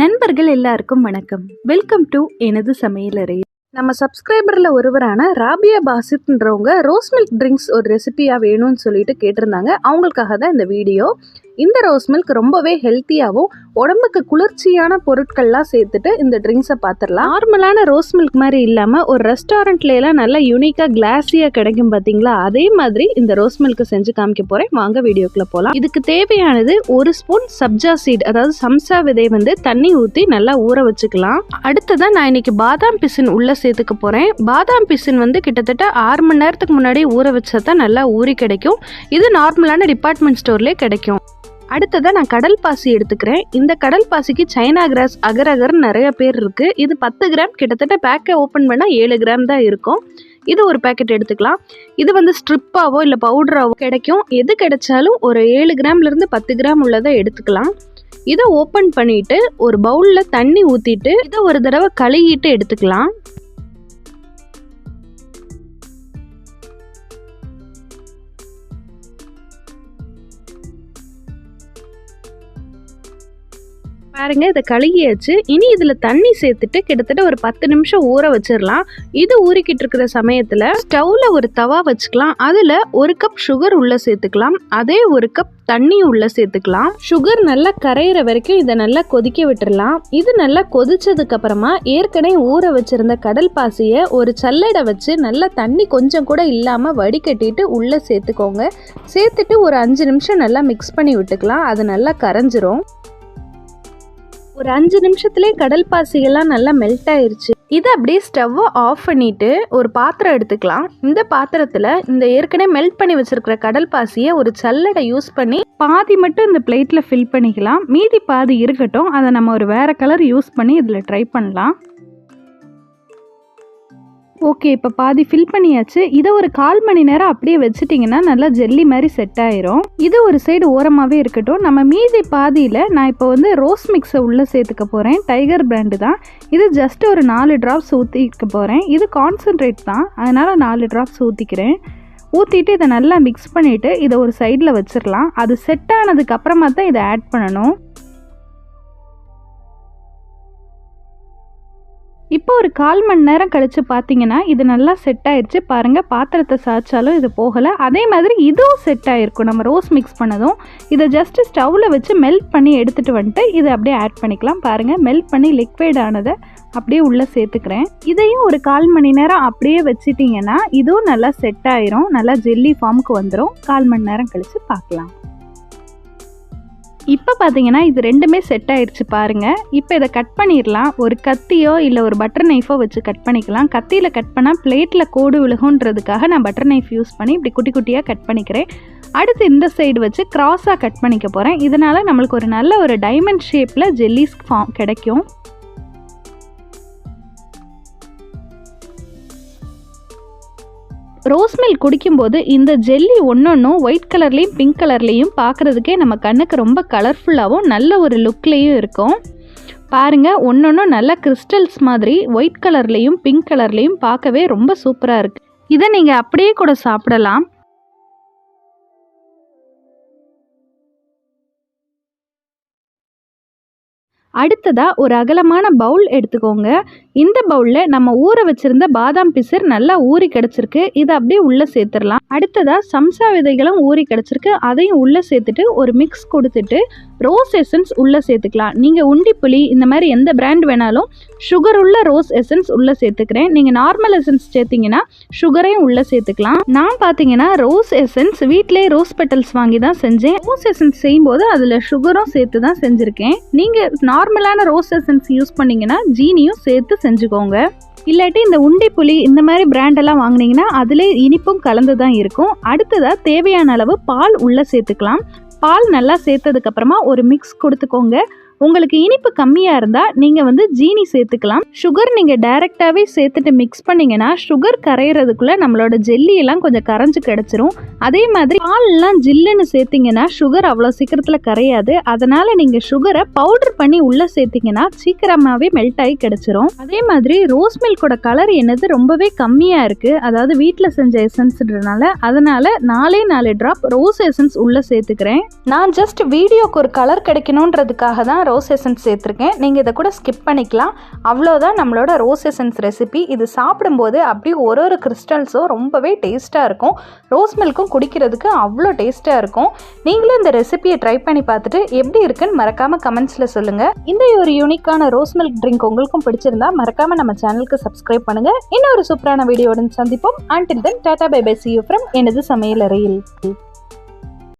நண்பர்கள் எல்லாருக்கும் வணக்கம். வெல்கம் டு எனது சமையலறை. நம்ம சப்ஸ்கிரைபரில் ஒருவரான ராபியா பாசித்ன்றவங்க ரோஸ் மில்க் ட்ரிங்க்ஸ் ஒரு ரெசிபியாக வேணும்னு சொல்லிட்டு கேட்டிருந்தாங்க. அவங்களுக்காக தான் இந்த வீடியோ. இந்த ரோஸ் மில்க் ரொம்பவே ஹெல்த்தியாகவும் உடம்புக்கு குளிர்ச்சியான பொருட்கள்லாம் சேர்த்துட்டு இந்த ட்ரிங்க்ஸை பார்த்துடலாம். நார்மலான ரோஸ் மில்க் மாதிரி இல்லாமல் ஒரு ரெஸ்டாரண்ட்லாம் நல்லா யூனிக்காக கிளாஸியாக கிடைக்கும் பார்த்தீங்களா, அதே மாதிரி இந்த ரோஸ் மில்க் செஞ்சு காமிக்க போகிறேன். வாங்க வீடியோக்குள்ளே போகலாம். இதுக்கு தேவையானது 1 ஸ்பூன் சப்ஜா சீட், அதாவது சம்சா விதை தண்ணி ஊற்றி நல்லா ஊற வச்சுக்கலாம். அடுத்ததான் நான் இன்னைக்கு பாதாம் பிசின் உள்ள சேர்த்துக்க போகிறேன். பாதாம் பிசின் கிட்டத்தட்ட 6 மணி நேரத்துக்கு முன்னாடி ஊற வச்சா தான் நல்லா ஊறி கிடைக்கும். இது நார்மலான டிபார்ட்மெண்ட் ஸ்டோர்லேயே கிடைக்கும். அடுத்ததான் நான் கடல் பாசி எடுத்துக்கிறேன். இந்த கடல் பாசிக்கு சைனா கிராஸ், அகர் நிறைய பேர் இருக்குது. இது 10 கிராம், கிட்டத்தட்ட பேக்கை ஓப்பன் பண்ணால் 7 கிராம் தான் இருக்கும். இது ஒரு பேக்கெட் எடுத்துக்கலாம். இது ஸ்ட்ரிப்பாவோ இல்லை பவுடராவோ கிடைக்கும். எது கிடைச்சாலும் ஒரு 7 கிராம்லேருந்து 10 கிராம் உள்ளதை எடுத்துக்கலாம். இதை ஓப்பன் பண்ணிவிட்டு ஒரு பவுலில் தண்ணி ஊற்றிட்டு இதை ஒரு தடவை கழுகிட்டு எடுத்துக்கலாம். பாருங்க, இதை கழுகியாச்சு. இனி இதில் தண்ணி சேர்த்துட்டு கிட்டத்தட்ட ஒரு 10 நிமிஷம் ஊற வச்சிடலாம். இது ஊறிக்கிட்டு இருக்கிற சமயத்தில் ஸ்டவ்வில் ஒரு தவா வச்சுக்கலாம். அதில் 1 கப் சுகர் உள்ளே சேர்த்துக்கலாம். அதே 1 கப் தண்ணி உள்ளே சேர்த்துக்கலாம். சுகர் நல்லா கரையிற வரைக்கும் இதை நல்லா கொதிக்க விட்டுடலாம். இது நல்லா கொதிச்சதுக்கு அப்புறமா ஏற்கனவே ஊற வச்சிருந்த கடல் பாசியை ஒரு சல்லடை வச்சு நல்லா தண்ணி கொஞ்சம் கூட இல்லாமல் வடிகட்டிட்டு உள்ளே சேர்த்துக்கோங்க. சேர்த்துட்டு ஒரு 5 நிமிஷம் நல்லா மிக்ஸ் பண்ணி விட்டுக்கலாம். அது நல்லா கரைஞ்சிரும். ஒரு 5 நிமிஷத்துலேயே கடல் பாசிகள்லாம் நல்லா மெல்ட் ஆயிருச்சு. இதை அப்படியே ஸ்டவ்வை ஆஃப் பண்ணிட்டு ஒரு பாத்திரம் எடுத்துக்கலாம். இந்த பாத்திரத்தில் இந்த ஏற்கனவே மெல்ட் பண்ணி வச்சிருக்கிற கடல் பாசியை ஒரு சல்லடை யூஸ் பண்ணி பாதி மட்டும் இந்த பிளேட்டில் ஃபில் பண்ணிக்கலாம். மீதி பாதி இருக்கட்டும். அதை நம்ம ஒரு வேற கலர் யூஸ் பண்ணி இதில் ட்ரை பண்ணலாம். ஓகே, இப்போ பாதி ஃபில் பண்ணியாச்சு. இதை ஒரு 1/4 மணி நேரம் அப்படியே வச்சுட்டிங்கன்னா நல்லா ஜெல்லி மாதிரி செட் ஆயிரும். இது ஒரு சைடு ஓரமாகவே இருக்கட்டும். நம்ம மீதி பாதியில் நான் இப்போ ரோஸ் மிக்ஸை உள்ளே சேர்த்துக்க போகிறேன். டைகர் பிராண்டு தான். இது ஜஸ்ட் ஒரு 4 ட்ராப்ஸ் ஊற்றிக்க போகிறேன். இது கான்சன்ட்ரேட் தான், அதனால் 4 ட்ராப்ஸ் ஊற்றிக்கிறேன். ஊற்றிட்டு இதை நல்லா மிக்ஸ் பண்ணிவிட்டு இதை ஒரு சைடில் வச்சிடலாம். அது செட் ஆனதுக்கு அப்புறமா தான் இதை ஆட் பண்ணணும். இப்போ ஒரு 1/4 மணி நேரம் கழித்து பார்த்தீங்கன்னா இது நல்லா செட் ஆயிடுச்சு. பாருங்கள், பாத்திரத்தை சாய்ச்சாலும் இது போகலை. அதே மாதிரி இதுவும் செட் ஆகிருக்கும். நம்ம ரோஸ் மிக்ஸ் பண்ணதும் இதை ஜஸ்ட்டு ஸ்டவ்வில் வச்சு மெல்ட் பண்ணி எடுத்துகிட்டு வந்துட்டு இதை அப்படியே ஆட் பண்ணிக்கலாம். பாருங்கள், மெல்ட் பண்ணி லிக்விட் ஆனதை அப்படியே உள்ளே சேர்த்துக்கிறேன். இதையும் ஒரு 1/4 மணி நேரம் அப்படியே வச்சிட்டிங்கன்னா இதுவும் நல்லா செட் ஆயிரும். நல்லா ஜெல்லி ஃபார்முக்கு வந்துடும். 1/4 மணி நேரம் கழித்து பார்க்கலாம். இப்போ பார்த்தீங்கன்னா இது ரெண்டுமே செட் ஆயிடுச்சு. பாருங்கள், இப்போ இதை கட் பண்ணிடலாம். ஒரு கத்தியோ இல்லை ஒரு பட்டர் நைஃபோ வச்சு கட் பண்ணிக்கலாம். கத்தியில் கட் பண்ணால் பிளேட்டில் கோடு விழுகுன்றதுக்காக நான் பட்டர் நைஃப் யூஸ் பண்ணி இப்படி குட்டி குட்டியாக கட் பண்ணிக்கிறேன். அடுத்து இந்த சைடு வச்சு கிராஸாக கட் பண்ணிக்க போகிறேன். இதனால் நம்மளுக்கு ஒரு நல்ல ஒரு டைமண்ட் ஷேப்பில் ஜெல்லிஸ் ஃபார்ம் கிடைக்கும். ரோஸ் மில்க் குடிக்கும்போது இந்த ஜெல்லி ஒன்னொன்னும் ஒயிட் கலர்லேயும் பிங்க் கலர்லேயும் பார்க்குறதுக்கே நம்ம கண்ணுக்கு ரொம்ப கலர்ஃபுல்லாகவும் நல்ல ஒரு லுக்லேயும் இருக்கும். பாருங்கள், ஒன்னொன்னும் நல்ல கிறிஸ்டல்ஸ் மாதிரி ஒயிட் கலர்லேயும் பிங்க் கலர்லேயும் பார்க்கவே ரொம்ப சூப்பராக இருக்குது. இதை நீங்கள் அப்படியே கூட சாப்பிடலாம். அடுத்ததாக ஒரு அகலமான பவுல் எடுத்துக்கோங்க. இந்த பவுலில் நம்ம ஊற வச்சுருந்த பாதாம் பிசிர் நல்லா ஊறி கிடச்சிருக்கு. இதை அப்படியே உள்ளே சேர்த்துடலாம். அடுத்ததாக சம்சா விதைகளும் ஊறி கிடச்சிருக்கு. அதையும் உள்ளே சேர்த்துட்டு ஒரு மிக்ஸ் கொடுத்துட்டு ரோஸ் எசன்ஸ் உள்ளே சேர்த்துக்கலாம். நீங்கள் உண்டிப்புளி இந்த மாதிரி எந்த பிராண்ட் வேணாலும் சுகர் உள்ள ரோஸ் எசன்ஸ் உள்ளே சேர்த்துக்கிறேன். நீங்கள் நார்மல் எசன்ஸ் சேர்த்திங்கன்னா சுகரையும் உள்ளே சேர்த்துக்கலாம். நான் பார்த்தீங்கன்னா ரோஸ் எசன்ஸ் வீட்டிலே ரோஸ் பெட்டல்ஸ் வாங்கி தான் செஞ்சேன். ரோஸ் எசன்ஸ் செய்யும்போது அதில் சுகரும் சேர்த்து தான் செஞ்சுருக்கேன். நீங்கள் நார்மலான ரோஸ் எசன்ஸ் யூஸ் பண்ணிங்கன்னா ஜீனியும் சேர்த்து செஞ்சுக்கோங்க. இல்லாட்டி இந்த உண்டிப்புளி இந்த மாதிரி பிராண்டெல்லாம் வாங்கினீங்கன்னா அதிலே இனிப்பும் கலந்து தான் இருக்கும். அடுத்ததாக தேவையான அளவு பால் உள்ளே சேர்த்துக்கலாம். பால் நல்லா சேர்த்ததுக்கு அப்புறமா ஒரு மிக்ஸ் கொடுத்துக்கோங்க. உங்களுக்கு இனிப்பு கம்மியாக இருந்தால் நீங்கள் ஜீனி சேர்த்துக்கலாம். சுகர் நீங்கள் டைரெக்டாகவே சேர்த்துட்டு மிக்ஸ் பண்ணிங்கன்னா சுகர் கரையிறதுக்குள்ளே நம்மளோட ஜெல்லியெல்லாம் கொஞ்சம் கரைஞ்சி கிடச்சிரும். அதே மாதிரி பால்லாம் ஜில்லுன்னு சேர்த்திங்கன்னா சுகர் அவ்வளோ சீக்கிரத்தில் கரையாது. அதனால் நீங்கள் சுகரை பவுடர் பண்ணி உள்ளே சேர்த்திங்கன்னா சீக்கிரமாகவே மெல்ட் ஆகி கிடச்சிரும். அதே மாதிரி ரோஸ் மில்கோட கலர் என்னது ரொம்பவே கம்மியாக இருக்குது. அதாவது வீட்டில் செஞ்ச எசன்ஸ்ன்றனால அதனால் 4 ட்ராப் ரோஸ் எசன்ஸ் உள்ளே சேர்த்துக்கிறேன். நான் ஜஸ்ட் வீடியோக்கு ஒரு கலர் கிடைக்கணுன்றதுக்காக தான் ரோஸ் எசன்ஸ் சேர்த்துருக்கேன். நீங்கள் இதை கூட ஸ்கிப் பண்ணிக்கலாம். அவ்வளோதான் நம்மளோட ரோஸ் எசன்ஸ் ரெசிபி. இது சாப்பிடும்போது அப்படியே ஒரு கிறிஸ்டல்ஸும் ரொம்பவே டேஸ்ட்டாக இருக்கும். ரோஸ் மில்க்கும் குடிக்கிறதுக்கு அவ்வளோ டேஸ்ட்டாக இருக்கும். நீங்களும் இந்த ரெசிபியை ட்ரை பண்ணி பார்த்துட்டு எப்படி இருக்குன்னு மறக்காமல் கமெண்ட்ஸில் சொல்லுங்கள். இந்த ஒரு யூனிக்கான ரோஸ் மில்க் ட்ரிங்க் உங்களுக்கும் பிடிச்சிருந்தா மறக்காமல் நம்ம சேனலுக்கு சப்ஸ்கிரைப் பண்ணுங்கள். இன்னொரு சூப்பரான வீடியோவுடன் சந்திப்போம். Until then, tata bye bye, see you from எனது சமையல் அறையில்.